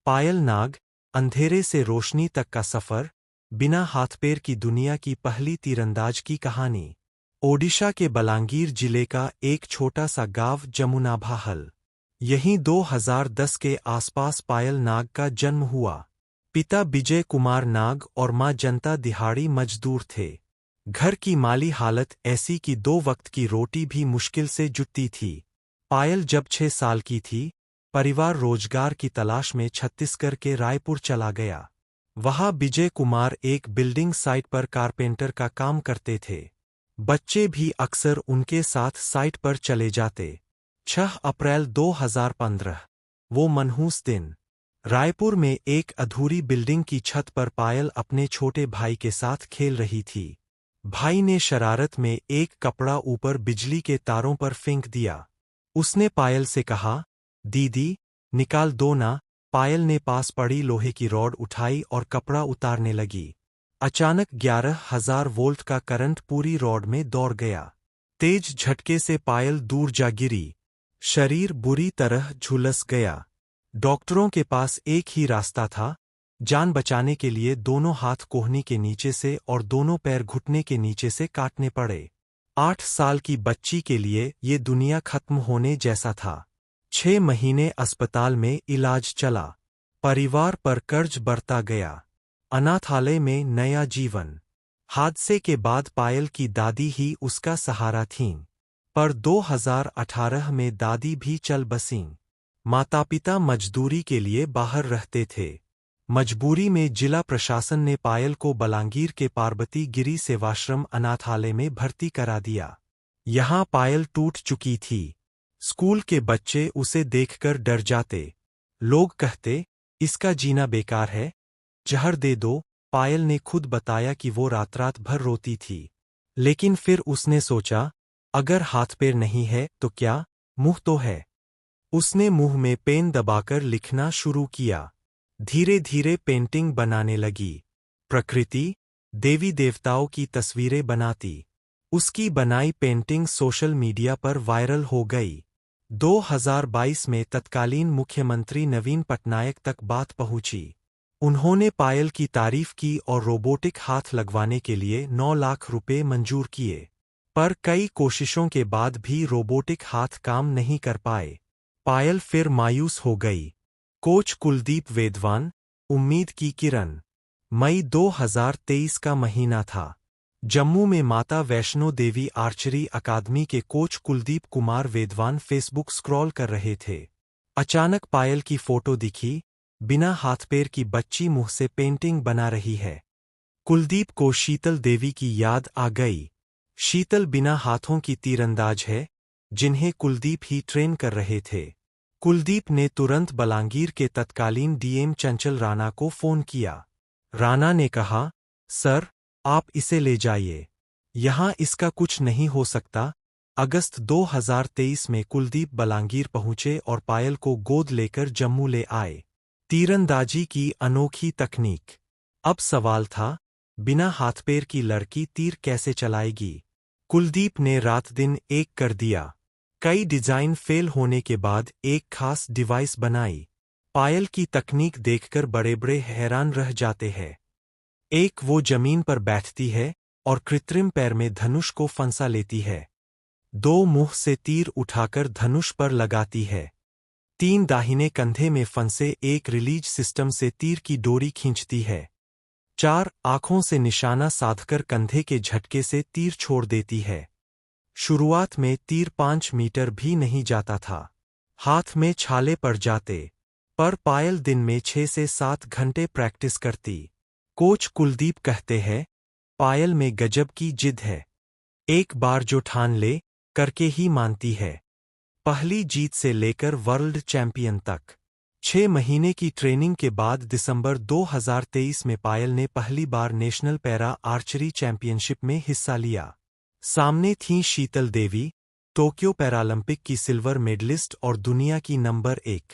पायल नाग, अंधेरे से रोशनी तक का सफर, बिना हाथ पैर की दुनिया की पहली तीरंदाज की कहानी। ओडिशा के बलांगीर जिले का एक छोटा सा गांव जमुनाभाहल। यहीं 2010 के आसपास पायल नाग का जन्म हुआ। पिता विजय कुमार नाग और मां जनता दिहाड़ी मजदूर थे। घर की माली हालत ऐसी कि 2 वक्त की रोटी भी मुश्किल से जुटती थी। पायल जब 6 साल की थी, परिवार रोजगार की तलाश में छत्तीसगढ़ के रायपुर चला गया। वहां विजय कुमार एक बिल्डिंग साइट पर कारपेंटर का काम करते थे। बच्चे भी अक्सर उनके साथ साइट पर चले जाते। 6 अप्रैल 2015, वो मनहूस दिन। रायपुर में एक अधूरी बिल्डिंग की छत पर पायल अपने छोटे भाई के साथ खेल रही थी। भाई ने शरारत में एक कपड़ा ऊपर बिजली के तारों पर फेंक दिया। उसने पायल से कहा, दीदी, निकाल दो ना। पायल ने पास पड़ी लोहे की रॉड उठाई और कपड़ा उतारने लगी। अचानक 11,000 वोल्ट का करंट पूरी रॉड में दौड़ गया। तेज झटके से पायल दूर जा गिरी। शरीर बुरी तरह झुलस गया। डॉक्टरों के पास एक ही रास्ता था, जान बचाने के लिए दोनों हाथ कोहनी के नीचे से और दोनों पैर घुटने के नीचे से काटने पड़े। 8 साल की बच्ची के लिए ये दुनिया खत्म होने जैसा था। 6 महीने अस्पताल में इलाज चला। परिवार पर कर्ज बढ़ता गया। अनाथालय में नया जीवन। हादसे के बाद पायल की दादी ही उसका सहारा थीं। पर 2018 में दादी भी चल बसीं। माता-पिता मजदूरी के लिए बाहर रहते थे। मजबूरी में जिला प्रशासन ने पायल को बलांगीर के पार्वती गिरी सेवाश्रम अनाथालय में भर्ती करा दिया। यहाँ पायल टूट चुकी थी। स्कूल के बच्चे उसे देखकर डर जाते। लोग कहते, इसका जीना बेकार है, जहर दे दो। पायल ने खुद बताया कि वो रात भर रोती थी। लेकिन फिर उसने सोचा, अगर हाथ पैर नहीं है तो क्या, मुंह तो है। उसने मुंह में पेन दबाकर लिखना शुरू किया। धीरे धीरे पेंटिंग बनाने लगी। प्रकृति, देवी देवताओं की तस्वीरें बनाती। उसकी बनाई पेंटिंग सोशल मीडिया पर वायरल हो गई। 2022 में तत्कालीन मुख्यमंत्री नवीन पटनायक तक बात पहुंची। उन्होंने पायल की तारीफ की और रोबोटिक हाथ लगवाने के लिए 9 लाख रुपए मंजूर किए। पर कई कोशिशों के बाद भी रोबोटिक हाथ काम नहीं कर पाए। पायल फिर मायूस हो गई। कोच कुलदीप वेदवान, उम्मीद की किरण। मई 2023 का महीना था। जम्मू में माता वैष्णो देवी आर्चरी अकादमी के coach Kuldeep Kumar Vedwan Facebook scroll कर रहे थे। अचानक पायल की फोटो दिखी। बिना हाथ पैर की बच्ची मुंह से पेंटिंग बना रही है। कुलदीप को शीतल देवी की याद आ गई। शीतल बिना हाथों की तीरंदाज है, जिन्हें कुलदीप ही ट्रेन कर रहे थे। कुलदीप ने तुरंत बलांगीर के तत्कालीन डीएम चंचल राणा को फोन किया। राणा ने कहा, सर, आप इसे ले जाइए। यहाँ इसका कुछ नहीं हो सकता। अगस्त 2023 में कुलदीप बलांगीर पहुंचे और पायल को गोद लेकर जम्मू ले आए। तीरंदाजी की अनोखी तकनीक। अब सवाल था, बिना हाथ पैर की लड़की तीर कैसे चलाएगी? कुलदीप ने रात दिन एक कर दिया। कई डिजाइन फेल होने के बाद एक खास डिवाइस बनाई। पायल की तकनीक देखकर बड़े-बड़े हैरान रह जाते हैं। एक वो जमीन पर बैठती है और कृत्रिम पैर में धनुष को फंसा लेती है। 2 मुंह से तीर उठाकर धनुष पर लगाती है। 3 दाहिने कंधे में फंसे एक रिलीज सिस्टम से तीर की डोरी खींचती है। 4 आंखों से निशाना साधकर कंधे के झटके से तीर छोड़ देती है। शुरुआत में तीर 5 मीटर भी नहीं जाता था। हाथ में छाले पड़ जाते। पर पायल दिन में 6 से 7 घंटे प्रैक्टिस करती। कोच कुलदीप कहते हैं, पायल में गजब की जिद है। एक बार जो ठान ले, करके ही मानती है। पहली जीत से लेकर वर्ल्ड चैंपियन तक। 6 महीने की ट्रेनिंग के बाद दिसंबर 2023 में पायल ने पहली बार नेशनल पैरा आर्चरी चैंपियनशिप में हिस्सा लिया। सामने थीं शीतल देवी, टोक्यो पैरालंपिक की सिल्वर मेडलिस्ट और दुनिया की नंबर 1।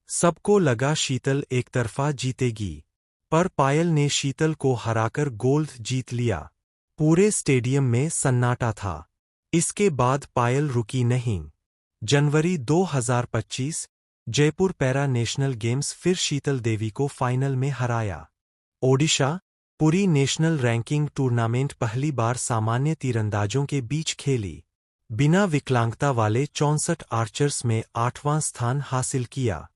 सबको लगा शीतल एकतरफा जीतेगी, पर पायल ने शीतल को हराकर गोल्ड जीत लिया। पूरे स्टेडियम में सन्नाटा था। इसके बाद पायल रुकी नहीं। जनवरी 2025, जयपुर पैरा नेशनल गेम्स फिर शीतल देवी को फाइनल में हराया। Odisha Puri national ranking tournament पहली बार सामान्य तीरंदाजों के बीच खेली। बिना विकलांगता वाले 64 आर्चर्स में 8वां स्थान हासिल किया।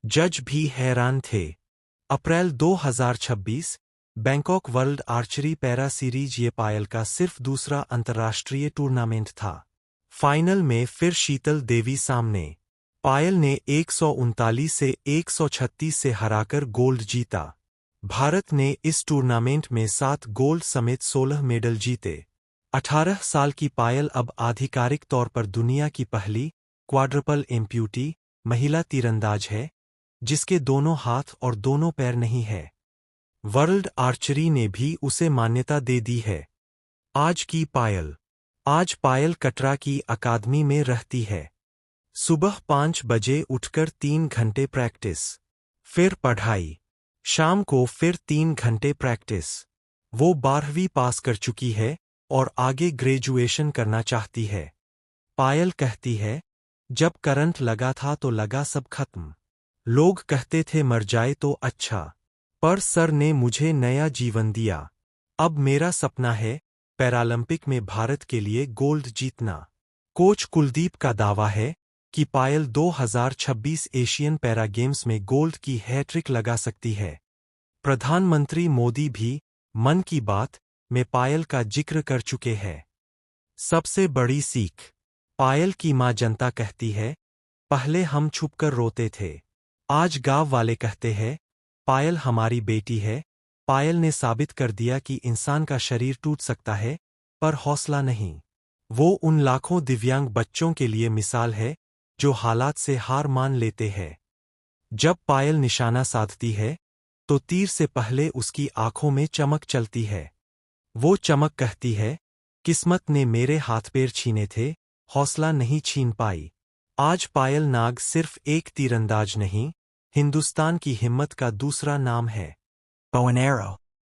जज भी हैरान थे। अप्रैल 2026 Bangkok world archery para series ये पायल का सिर्फ दूसरा अंतर्राष्ट्रीय टूर्नामेंट था। फाइनल में फिर शीतल देवी सामने। पायल ने 139 से 136 से हराकर गोल्ड जीता। भारत ने इस टूर्नामेंट में 7 गोल्ड समेत 16 मेडल जीते। 18 साल की पायल अब आधिकारिक तौर पर दुनिया की पहली क्वाड्रपल एम्प्यूटी महिला तीरंदाज है, जिसके दोनों हाथ और दोनों पैर नहीं है। वर्ल्ड आर्चरी ने भी उसे मान्यता दे दी है। आज पायल कटरा की अकादमी में रहती है। सुबह 5 बजे उठकर 3 घंटे प्रैक्टिस, फिर पढ़ाई, शाम को फिर 3 घंटे प्रैक्टिस। वो 12वीं पास कर चुकी है और आगे ग्रेजुएशन करना चाहती है। पायल कहती है, जब करंट लगा था तो लगा सब खत्म। लोग कहते थे मर जाए तो अच्छा, पर सर ने मुझे नया जीवन दिया। अब मेरा सपना है पैरालंपिक में भारत के लिए गोल्ड जीतना। कोच कुलदीप का दावा है कि पायल 2026 एशियन पैरा गेम्स में गोल्ड की हैट्रिक लगा सकती है। प्रधानमंत्री मोदी भी मन की बात में पायल का जिक्र कर चुके हैं। सबसे बड़ी सीख, पायल की मां जनता कहती है, पहले हम छुपकर रोते थे, आज गांव वाले कहते हैं पायल हमारी बेटी है। पायल ने साबित कर दिया कि इंसान का शरीर टूट सकता है, पर हौसला नहीं। वो उन लाखों दिव्यांग बच्चों के लिए मिसाल है जो हालात से हार मान लेते हैं। जब पायल निशाना साधती है तो तीर से पहले उसकी आंखों में चमक चलती है। वो चमक कहती है, किस्मत ने मेरे हाथ पैर छीने थे, हौसला नहीं छीन पाई। आज पायल नाग सिर्फ एक तीरंदाज नहीं, हिंदुस्तान की हिम्मत का दूसरा नाम है। Bow and arrow.